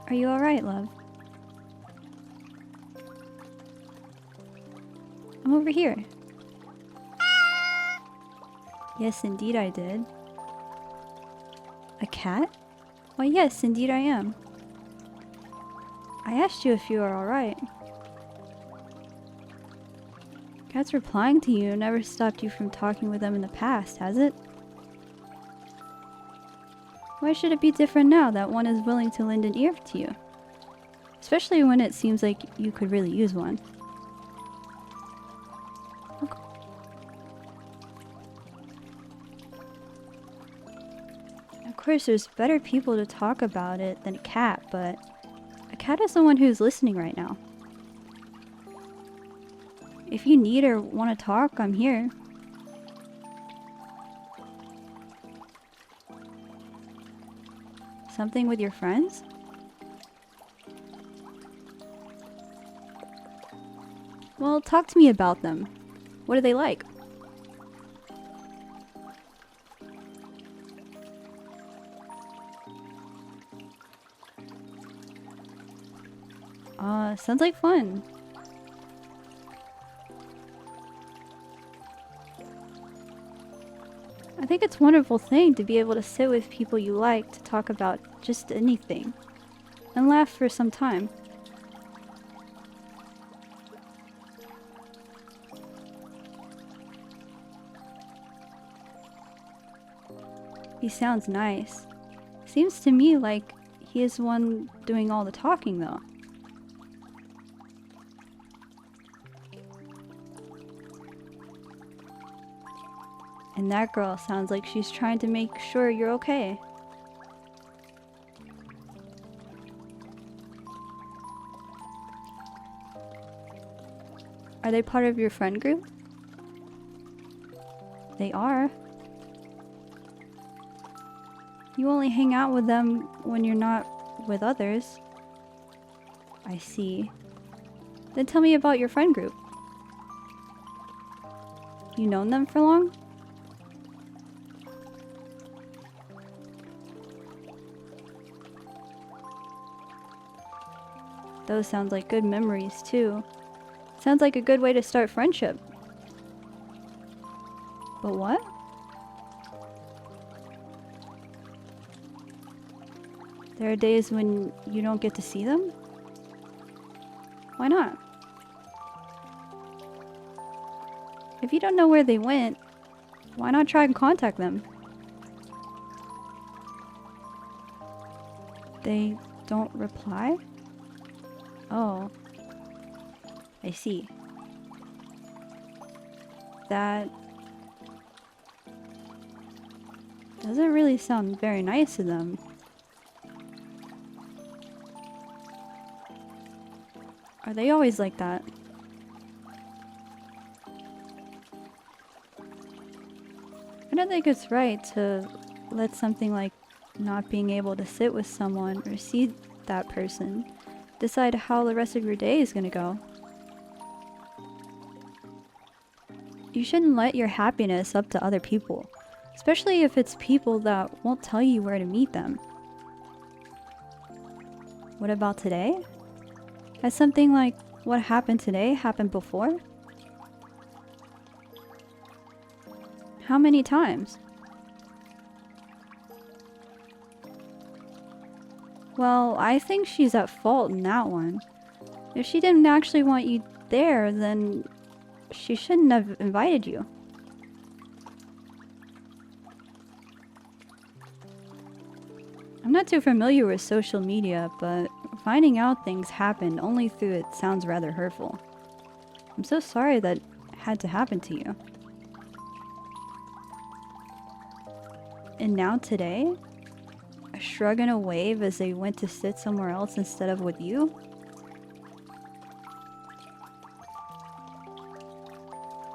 Are you alright, love? I'm over here. Yes, indeed I did. A cat? Why, yes, indeed I am. I asked you if you are alright. Cats replying to you never stopped you from talking with them in the past, has it? Why should it be different now that one is willing to lend an ear to you? Especially when it seems like you could really use one. Okay. Of course, there's better people to talk about it than a cat, but a cat is someone who's listening right now. If you need or want to talk, I'm here. Something with your friends? Well, talk to me about them. What are they like? Sounds like fun. I think it's a wonderful thing to be able to sit with people you like to talk about just anything and laugh for some time. He sounds nice. Seems to me like he is the one doing all the talking though. And that girl sounds like she's trying to make sure you're okay. Are they part of your friend group? They are. You only hang out with them when you're not with others. I see. Then tell me about your friend group. You known them for long? Those sound like good memories too. Sounds like a good way to start friendship. But what? There are days when you don't get to see them? Why not? If you don't know where they went, why not try and contact them? They don't reply? Oh. I see. That doesn't really sound very nice to them. Are they always like that? I don't think it's right to let something like not being able to sit with someone or see that person decide how the rest of your day is gonna go. You shouldn't let your happiness up to other people, especially if it's people that won't tell you where to meet them. What about today? Has something like what happened today happened before? How many times? Well, I think she's at fault in that one. If she didn't actually want you there, then she shouldn't have invited you. I'm not too familiar with social media, but finding out things happened only through it sounds rather hurtful. I'm so sorry that had to happen to you. And now today? A shrug and a wave as they went to sit somewhere else instead of with you?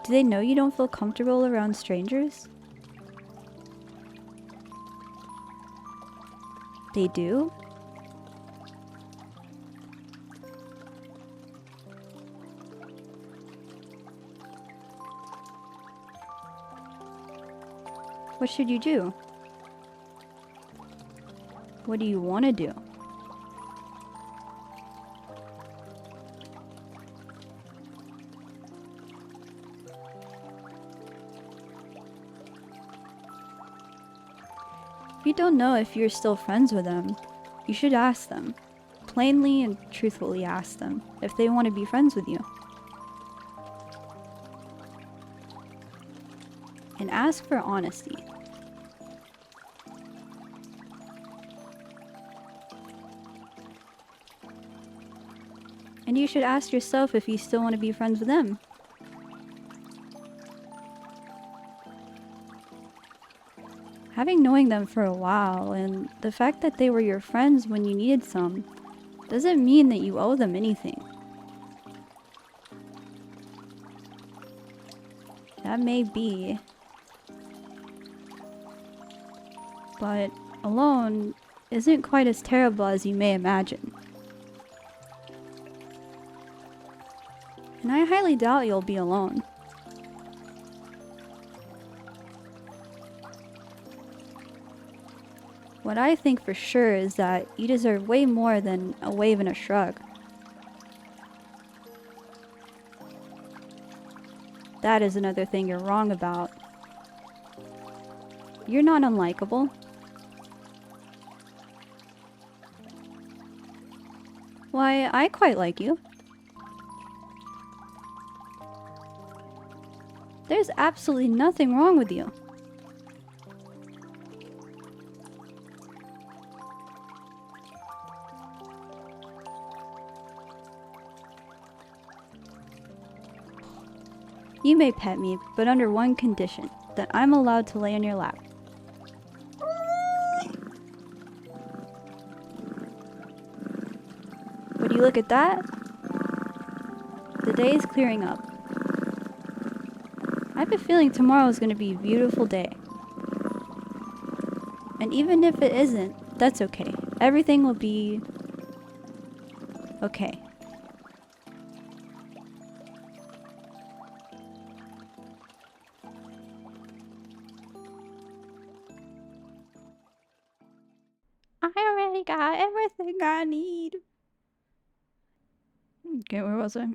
Do they know you don't feel comfortable around strangers? They do? What should you do? What do you want to do? don't know if you're still friends with them, you should ask them. Plainly and truthfully ask them if they want to be friends with you. And ask for honesty. And you should ask yourself if you still want to be friends with them. Having knowing them for a while, and the fact that they were your friends when you needed some, doesn't mean that you owe them anything. That may be. But alone isn't quite as terrible as you may imagine. And I highly doubt you'll be alone. What I think for sure is that you deserve way more than a wave and a shrug. That is another thing you're wrong about. You're not unlikable. Why, I quite like you. There's absolutely nothing wrong with you. You may pet me, but under one condition, that I'm allowed to lay on your lap. Would you look at that? The day is clearing up. I have a feeling tomorrow is going to be a beautiful day. And even if it isn't, that's okay. Everything will be okay. I already got everything I need. Okay, where was I?